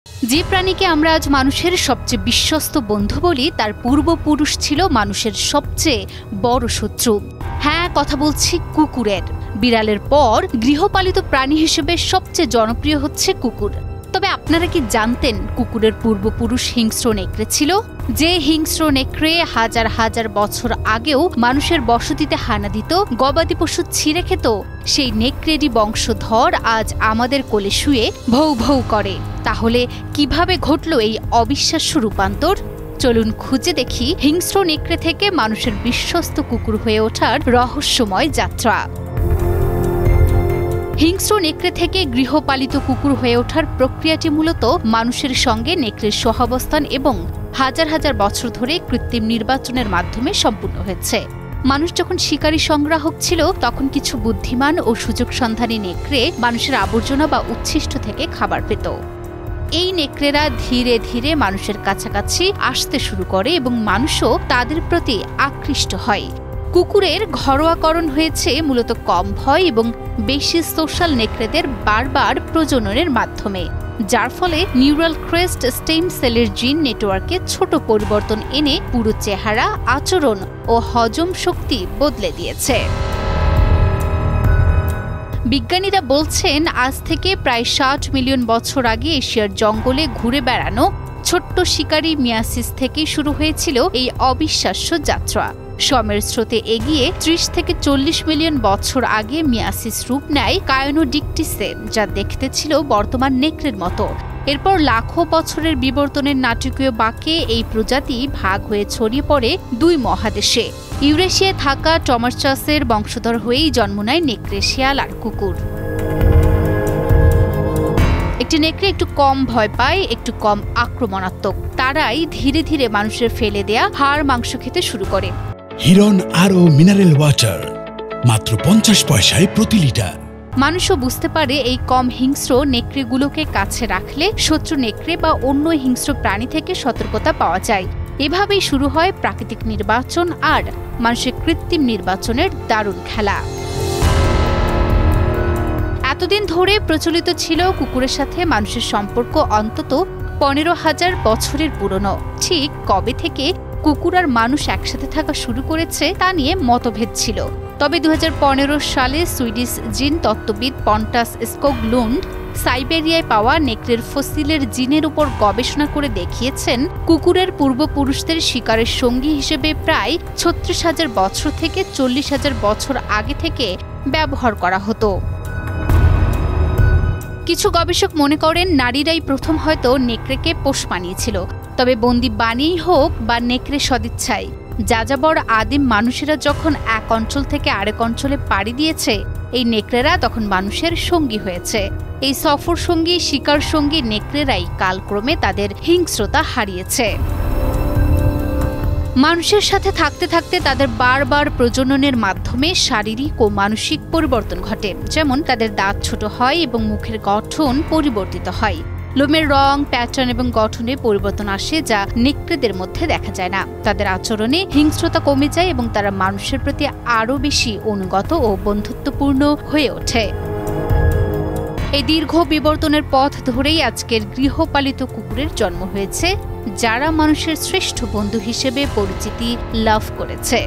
যে প্রাণীকে আমরা আজ মানুষের সবচেয়ে বিশ্বস্ত বন্ধু বলি, তার পূর্বপুরুষ ছিল মানুষের সবচেয়ে বড় শত্রু। হ্যাঁ, কথা বলছি কুকুরের। বিড়ালের পর গৃহপালিত প্রাণী হিসেবে সবচেয়ে জনপ্রিয় হচ্ছে কুকুর। তবে আপনারা কি জানতেন কুকুরের পূর্বপুরুষ হিংস্র নেকড়ে ছিল? যে হিংস্র নেকড়ে হাজার হাজার বছর আগেও মানুষের বসতিতে হানা দিত, গবাদি পশু ছিঁড়ে খেত, সেই নেকড়েরই বংশধর আজ আমাদের কোলে শুয়ে ভৌ ভৌ করে। তাহলে কিভাবে ঘটল এই অবিশ্বাস্য রূপান্তর? চলুন খুঁজে দেখি হিংস্র নেকড়ে থেকে মানুষের বিশ্বস্ত কুকুর হয়ে ওঠার রহস্যময় যাত্রা। হিংস্র নেকড়ে থেকে গৃহপালিত কুকুর হয়ে ওঠার প্রক্রিয়াটি মূলত মানুষের সঙ্গে নেকড়ের সহাবস্থান এবং হাজার হাজার বছর ধরে কৃত্রিম নির্বাচনের মাধ্যমে সম্পূর্ণ হয়েছে। মানুষ যখন শিকারী সংগ্রাহক ছিল, তখন কিছু বুদ্ধিমান ও সুযোগ সন্ধানী নেকড়ে মানুষের আবর্জনা বা উচ্ছিষ্ট থেকে খাবার পেত। এই নেকড়েরা ধীরে ধীরে মানুষের কাছাকাছি আসতে শুরু করে এবং মানুষও তাদের প্রতি আকৃষ্ট হয়। কুকুরের ঘরোয়াকরণ হয়েছে মূলত কম ভয় এবং বেশি সোশ্যাল নেকড়েদের বারবার প্রজননের মাধ্যমে, যার ফলে নিউরাল ক্রেস্ট স্টেম সেলের জিন নেটওয়ার্কে ছোট পরিবর্তন এনে পুরো চেহারা, আচরণ ও হজম শক্তি বদলে দিয়েছে। বিজ্ঞানীরা বলছেন, আজ থেকে প্রায় ৬০ মিলিয়ন বছর আগে এশিয়ার জঙ্গলে ঘুরে বেড়ানো ছোট্ট শিকারী মিয়াসিস থেকেই শুরু হয়েছিল এই অবিশ্বাস্য যাত্রা। সময়ের স্রোতে এগিয়ে ৩০ থেকে ৪০ মিলিয়ন বছর আগে মিয়াসিস রূপ নেয় কায়োনোডিকটিসে, যা দেখতে ছিল বর্তমান নেকড়ের মতো। এরপর লাখো বছরের বিবর্তনের নাটকীয় বাঁকে এই প্রজাতি ভাগ হয়ে ছড়িয়ে পড়ে ২ মহাদেশে। ইউরেশিয়ায় থাকা টমাসচাসের বংশধর হয়েই জন্ম নেয় নেকড়ে, শিয়াল আর কুকুর। একটি নেকড়ে একটু কম ভয় পায়, একটু কম আক্রমণাত্মক। তারাই ধীরে ধীরে মানুষের ফেলে দেয়া হাড় মাংস খেতে শুরু করে। হিরন আরও মিনারেল ওয়াটার মাত্র ৫০ পয়সায় প্রতি লিটার। মানুষও বুঝতে পারে এই কম হিংস্র নেকড়েগুলোকে কাছে রাখলে শত্রু নেকড়ে বা অন্য হিংস্র প্রাণী থেকে সতর্কতা পাওয়া যায়। এভাবেই শুরু হয় প্রাকৃতিক নির্বাচন আর মানুষের কৃত্রিম নির্বাচনের দারুণ খেলা। এতদিন ধরে প্রচলিত ছিল কুকুরের সাথে মানুষের সম্পর্ক অন্তত ১৫,০০০ বছরের পুরনো। ঠিক কবে থেকে কুকুর আর মানুষ একসাথে থাকা শুরু করেছে তা নিয়ে মতভেদ ছিল। তবে ২০১৫ সালে সুইডিশ জিন তত্ত্ববিদ পন্টাস স্কোগলুন্ড সাইবেরিয়ায় পাওয়া নেকড়ের ফসিলের জিনের উপর গবেষণা করে দেখিয়েছেন, কুকুরের পূর্বপুরুষদের শিকারের সঙ্গী হিসেবে প্রায় ৩৬,০০০ বছর থেকে ৪০,০০০ বছর আগে থেকে ব্যবহার করা হতো। কিছু গবেষক মনে করেন নারীরাই প্রথম হয়তো নেকড়েকে পোষ মানিয়েছিল। তবে বন্দি বানিয়েই হোক বা নেকড়ে সদিচ্ছায়, যাযাবর আদিম মানুষেরা যখন এক অঞ্চল থেকে আরেক অঞ্চলে পাড়ি দিয়েছে, এই নেকড়েরা তখন মানুষের সঙ্গী হয়েছে। এই সফর সঙ্গী, শিকার সঙ্গী নেকড়েরাই কালক্রমে তাদের হিংস্রতা হারিয়েছে। মানুষের সাথে থাকতে থাকতে তাদের বারবার প্রজননের মাধ্যমে শারীরিক ও মানসিক পরিবর্তন ঘটে। যেমন তাদের দাঁত ছোট হয় এবং মুখের গঠন পরিবর্তিত হয়। লোমের রং, প্যাটার্ন এবং গঠনে পরিবর্তন আসে, যা নেকড়েদের মধ্যে দেখা যায় না। তাদের আচরণে হিংস্রতা কমে যায় এবং তারা মানুষের প্রতি আরও বেশি অনুগত ও বন্ধুত্বপূর্ণ হয়ে ওঠে। এই দীর্ঘ বিবর্তনের পথ ধরেই আজকের গৃহপালিত কুকুরের জন্ম হয়েছে, যারা মানুষের শ্রেষ্ঠ বন্ধু হিসেবে পরিচিতি লাভ করেছে।